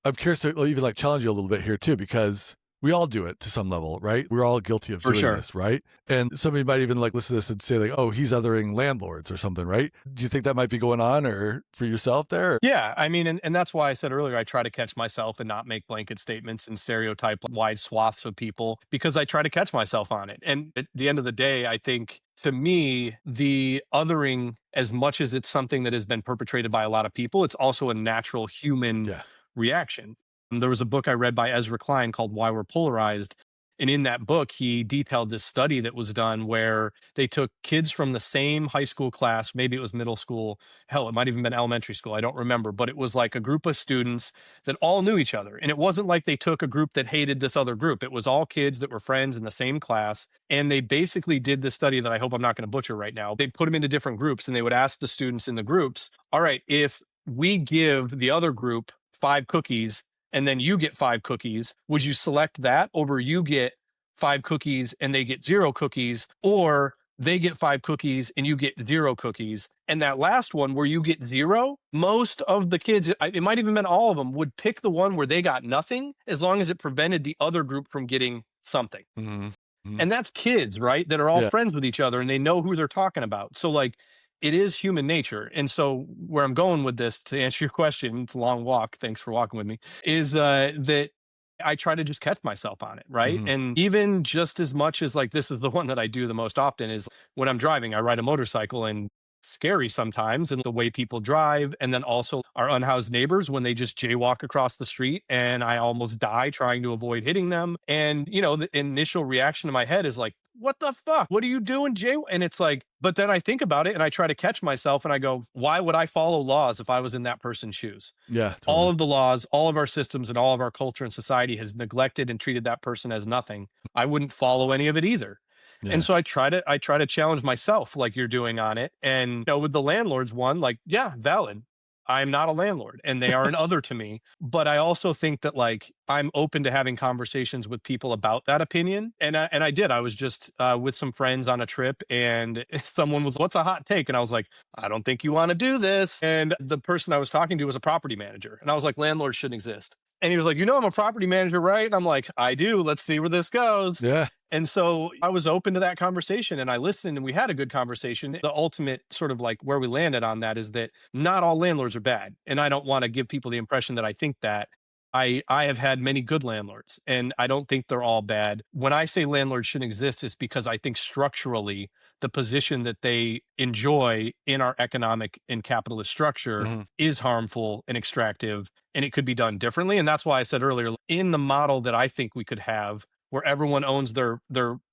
Speaker 1: I'm curious to even like challenge you a little bit here too, because we all do it to some level, right? We're all guilty of
Speaker 2: For
Speaker 1: doing
Speaker 2: sure.
Speaker 1: this, right? And somebody might even like listen to this and say like, oh, he's othering landlords or something, right? Do you think that might be going on or for yourself there?
Speaker 2: Yeah, I mean, and that's why I said earlier, I try to catch myself and not make blanket statements and stereotype wide swaths of people because I try to catch myself on it. And at the end of the day, I think to me, the othering, as much as it's something that has been perpetrated by a lot of people, it's also a natural human
Speaker 1: Yeah.
Speaker 2: reaction. There was a book I read by Ezra Klein called Why We're Polarized. And in that book, he detailed this study that was done where they took kids from the same high school class, maybe it was middle school, hell, it might even been elementary school, I don't remember, but it was like a group of students that all knew each other. And it wasn't like they took a group that hated this other group. It was all kids that were friends in the same class. And they basically did this study that I hope I'm not going to butcher right now. They put them into different groups and they would ask the students in the groups, all right, if we give the other group 5 cookies and then you get 5 cookies, would you select that over you get 5 cookies and they get 0 cookies, or they get 5 cookies and you get 0 cookies? And that last one where you get zero, most of the kids, it might even been all of them, would pick the one where they got nothing as long as it prevented the other group from getting something.
Speaker 1: Mm-hmm. Mm-hmm.
Speaker 2: And that's kids, right? That are all
Speaker 1: Yeah.
Speaker 2: friends with each other and they know who they're talking about. So, like, it is human nature. And so, where I'm going with this to answer your question, it's a long walk. Thanks for walking with me. Is that I try to just catch myself on it, right?
Speaker 1: Mm-hmm.
Speaker 2: And even just as much as like this is the one that I do the most often is when I'm driving, I ride a motorcycle and scary sometimes and the way people drive and then also our unhoused neighbors when they just jaywalk across the street and I almost die trying to avoid hitting them. And the initial reaction in my head is like, what the fuck, what are you doing, Jay? And it's like, but then I think about it and I try to catch myself and I go, why would I follow laws if I was in that person's shoes?
Speaker 1: Yeah.
Speaker 2: All
Speaker 1: Totally.
Speaker 2: of the laws, all of our systems, and all of our culture and society has neglected and treated that person as nothing. I wouldn't follow any of it either. And
Speaker 1: Yeah.
Speaker 2: so I try to challenge myself like you're doing on it. And with the landlords one, like, yeah, valid. I'm not a landlord and they are an other to me. But I also think that like I'm open to having conversations with people about that opinion. And I did. I was just with some friends on a trip and someone was, what's a hot take? And I was like, I don't think you want to do this. And the person I was talking to was a property manager. And I was like, landlords shouldn't exist. And he was like, I'm a property manager, right? And I'm like, I do. Let's see where this goes.
Speaker 1: Yeah.
Speaker 2: And so I was open to that conversation and I listened and we had a good conversation. The ultimate sort of like where we landed on that is that not all landlords are bad. And I don't want to give people the impression that I think that. I have had many good landlords and I don't think they're all bad. When I say landlords shouldn't exist, it's because I think structurally the position that they enjoy in our economic and capitalist structure
Speaker 1: Mm-hmm.
Speaker 2: is harmful and extractive and it could be done differently. And that's why I said earlier, in the model that I think we could have where everyone owns their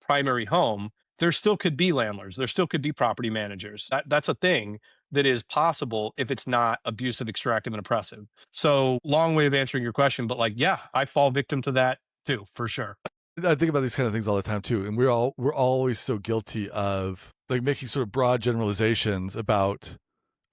Speaker 2: primary home, there still could be landlords. There still could be property managers. That's a thing that is possible if it's not abusive, extractive, and oppressive. So long way of answering your question, but like, yeah, I fall victim to that too, for sure.
Speaker 1: I think about these kind of things all the time too, and we're always so guilty of like making sort of broad generalizations about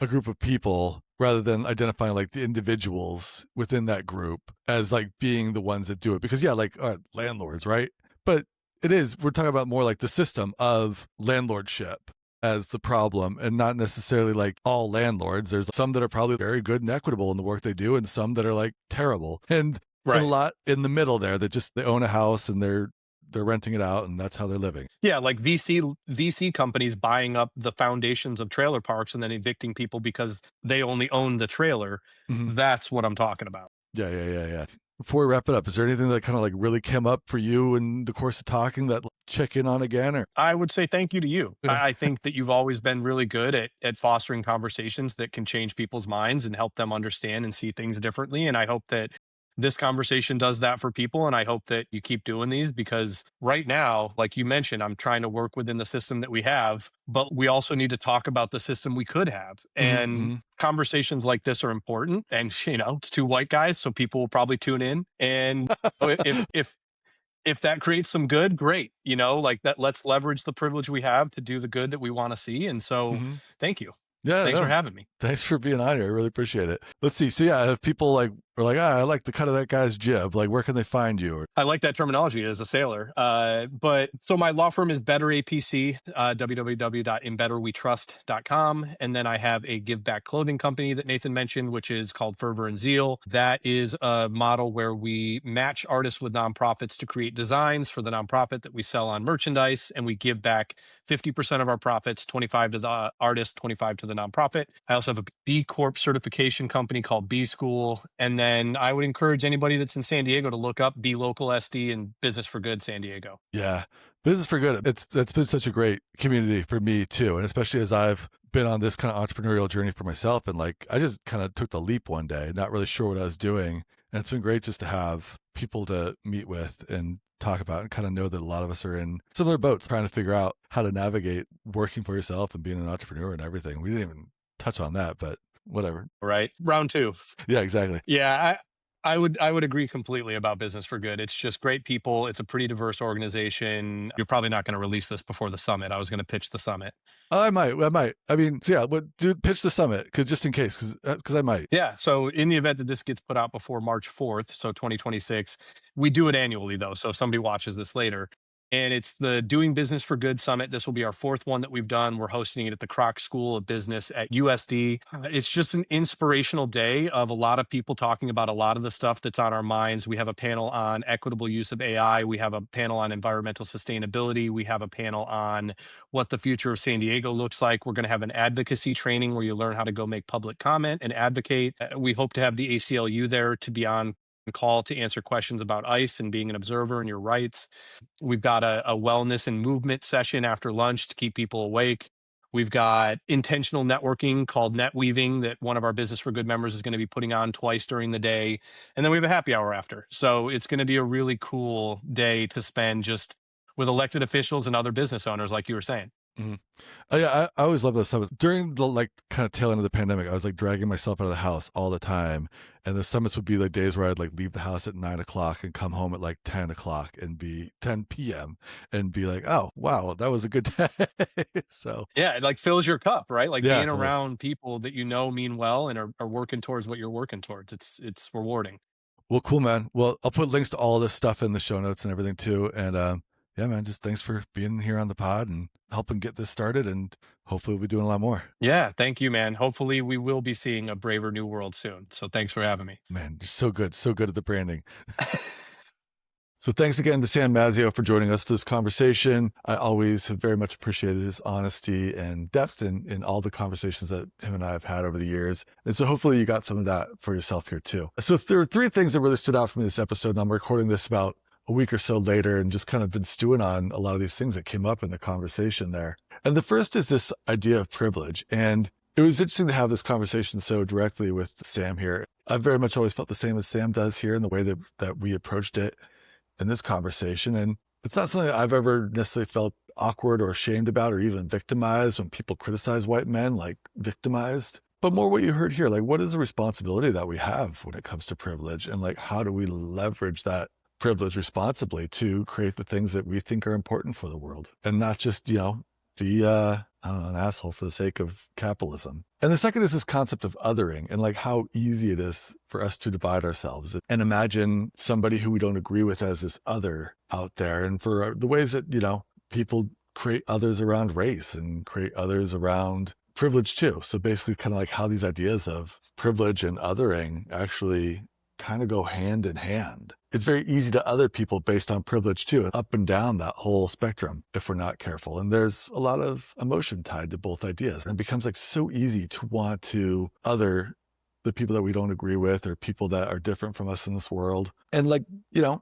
Speaker 1: a group of people rather than identifying like the individuals within that group as like being the ones that do it. Because yeah, like landlords, right? But we're talking about more like the system of landlordship as the problem and not necessarily like all landlords. There's some that are probably very good and equitable in the work they do and some that are like terrible. And
Speaker 2: Right.
Speaker 1: a lot in the middle there that just they own a house and they're renting it out and that's how they're living.
Speaker 2: Yeah, like VC companies buying up the foundations of trailer parks and then evicting people because they only own the trailer.
Speaker 1: Mm-hmm.
Speaker 2: That's what I'm talking about.
Speaker 1: Yeah. Before we wrap it up, is there anything that kind of like really came up for you in the course of talking that check in on again? Or
Speaker 2: I would say thank you to you. I think that you've always been really good at fostering conversations that can change people's minds and help them understand and see things differently. And I hope that this conversation does that for people. And I hope that you keep doing these because right now, like you mentioned, I'm trying to work within the system that we have, but we also need to talk about the system we could have. And
Speaker 1: mm-hmm.
Speaker 2: conversations like this are important. And, it's two white guys, so people will probably tune in. And if that creates some good, great, like that, let's leverage the privilege we have to do the good that we want to see. And so thank you.
Speaker 1: Yeah.
Speaker 2: Thanks for having me.
Speaker 1: Thanks for being on here. I really appreciate it. Let's see. So yeah, if people like Or like, I like the cut of that guy's jib. Like, where can they find you? Or,
Speaker 2: I like that terminology as a sailor. But so my law firm is Better APC, www.inbetterwetrust.com. And then I have a give back clothing company that Nathan mentioned, which is called Fervor and Zeal. That is a model where we match artists with nonprofits to create designs for the nonprofit that we sell on merchandise. And we give back 50% of our profits, 25 to the artist, 25 to the nonprofit. I also have a B Corp certification company called B School. And then I would encourage anybody that's in San Diego to look up Be Local SD and Business for Good San Diego.
Speaker 1: yeah, Business for Good. That's been such a great community for me too. And especially as I've been on this kind of entrepreneurial journey for myself. And like, I just kind of took the leap one day, not really sure what I was doing. And it's been great just to have people to meet with and talk about and kind of know that a lot of us are in similar boats trying to figure out how to navigate working for yourself and being an entrepreneur and everything. We didn't even touch on that, but whatever.
Speaker 2: Right. Round two.
Speaker 1: Yeah, exactly.
Speaker 2: Yeah. I would agree completely about Business for Good. It's just great people. It's a pretty diverse organization. You're probably not going to release this before the summit. I was going to pitch the summit.
Speaker 1: I might. I mean, so yeah, but pitch the summit because just in case, because I might.
Speaker 2: Yeah. So in the event that this gets put out before March 4th, so 2026, we do it annually though. So if somebody watches this later, and it's the Doing Business for Good Summit. This will be our fourth one that we've done. We're hosting it at the Kroc School of Business at USD. It's just an inspirational day of a lot of people talking about a lot of the stuff that's on our minds. We have a panel on equitable use of AI. We have a panel on environmental sustainability. We have a panel on what the future of San Diego looks like. We're going to have an advocacy training where you learn how to go make public comment and advocate. We hope to have the ACLU there to be on call to answer questions about ICE and being an observer and your rights. We've got a wellness and movement session after lunch to keep people awake. We've got intentional networking called Net Weaving that one of our Business for Good members is going to be putting on twice during the day. And then we have a happy hour after. So it's going to be a really cool day to spend just with elected officials and other business owners, like you were saying.
Speaker 1: Mm-hmm. Oh, yeah, I always love those summits. During the like kind of tail end of the pandemic, I was like dragging myself out of the house all the time. And the summits would be like days where I'd like leave the house at 9 o'clock and come home at like 10 o'clock and be 10 p.m. and be like, oh, wow, that was a good day. So
Speaker 2: yeah, it like fills your cup, right? Like
Speaker 1: yeah,
Speaker 2: being
Speaker 1: totally.
Speaker 2: around people that you know mean well and are working towards what you're working towards. It's rewarding.
Speaker 1: Well, cool, man. Well, I'll put links to all this stuff in the show notes and everything too. And yeah, man, just thanks for being here on the pod and helping get this started. And hopefully we'll be doing a lot more.
Speaker 2: Yeah, thank you, man. Hopefully we will be seeing a braver new world soon. So thanks for having me.
Speaker 1: Man, you're so good at the branding. So thanks again to Sam Mazzeo for joining us for this conversation. I always have very much appreciated his honesty and depth in all the conversations that him and I have had over the years. And so hopefully you got some of that for yourself here too. So there are three things that really stood out for me this episode, and I'm recording this about a week or so later and just kind of been stewing on a lot of these things that came up in the conversation there. And the first is this idea of privilege. And it was interesting to have this conversation so directly with Sam here. I've very much always felt the same as Sam does here in the way that we approached it in this conversation. And it's not something that I've ever necessarily felt awkward or ashamed about or even victimized when people criticize white men, like victimized. But more what you heard here, like what is the responsibility that we have when it comes to privilege, and like how do we leverage that privilege responsibly to create the things that we think are important for the world and not just, be an asshole for the sake of capitalism. And the second is this concept of othering and like how easy it is for us to divide ourselves and imagine somebody who we don't agree with as this other out there. And for the ways that, people create others around race and create others around privilege too. So basically kind of like how these ideas of privilege and othering actually kind of go hand in hand. It's very easy to other people based on privilege too, up and down that whole spectrum if we're not careful. And there's a lot of emotion tied to both ideas. And it becomes like so easy to want to other the people that we don't agree with or people that are different from us in this world. And like,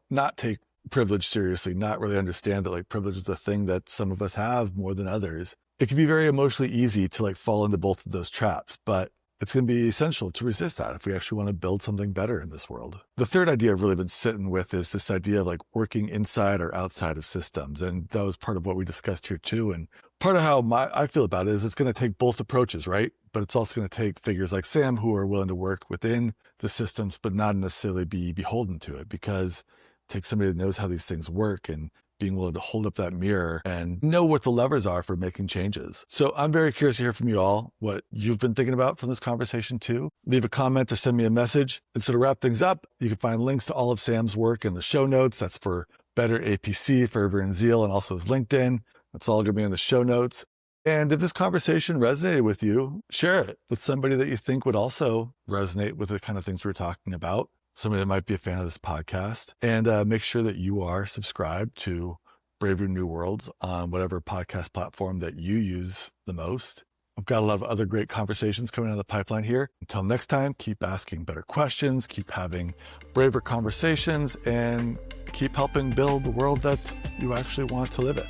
Speaker 1: not take privilege seriously, not really understand that like privilege is a thing that some of us have more than others. It can be very emotionally easy to like fall into both of those traps, but it's going to be essential to resist that if we actually want to build something better in this world. The third idea I've really been sitting with is this idea of like working inside or outside of systems. And that was part of what we discussed here too. And part of how I feel about it is it's going to take both approaches, right? But it's also going to take figures like Sam who are willing to work within the systems, but not necessarily be beholden to it, because it takes somebody that knows how these things work and being willing to hold up that mirror and know what the levers are for making changes. So I'm very curious to hear from you all what you've been thinking about from this conversation too. Leave a comment or send me a message. And so to wrap things up, you can find links to all of Sam's work in the show notes. That's for Better APC, Fervor and Zeal, and also his LinkedIn. That's all going to be in the show notes. And if this conversation resonated with you, share it with somebody that you think would also resonate with the kind of things we're talking about, somebody that might be a fan of this podcast. And make sure that you are subscribed to Braver New Worlds on whatever podcast platform that you use the most. I've got a lot of other great conversations coming out of the pipeline here. Until next time, keep asking better questions, keep having braver conversations, and keep helping build the world that you actually want to live in.